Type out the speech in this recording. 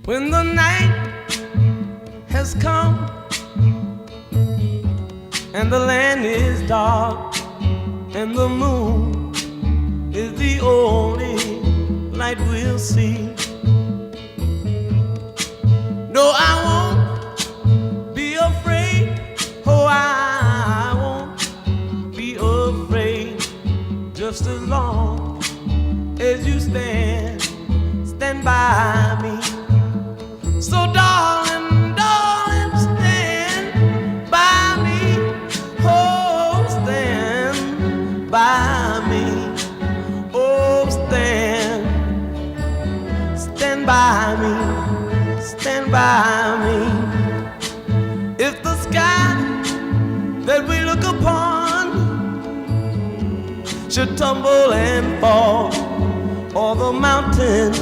When the night has come and the land is dark and the moon is the only light we'll see. No, I won't be afraid. Oh, I won't be afraid. Just as long as you stand by me. So darling, darling, stand by me. Oh, stand by me. Oh, stand by me. Stand by me. If the sky that we look upon should tumble and fall, or the mountain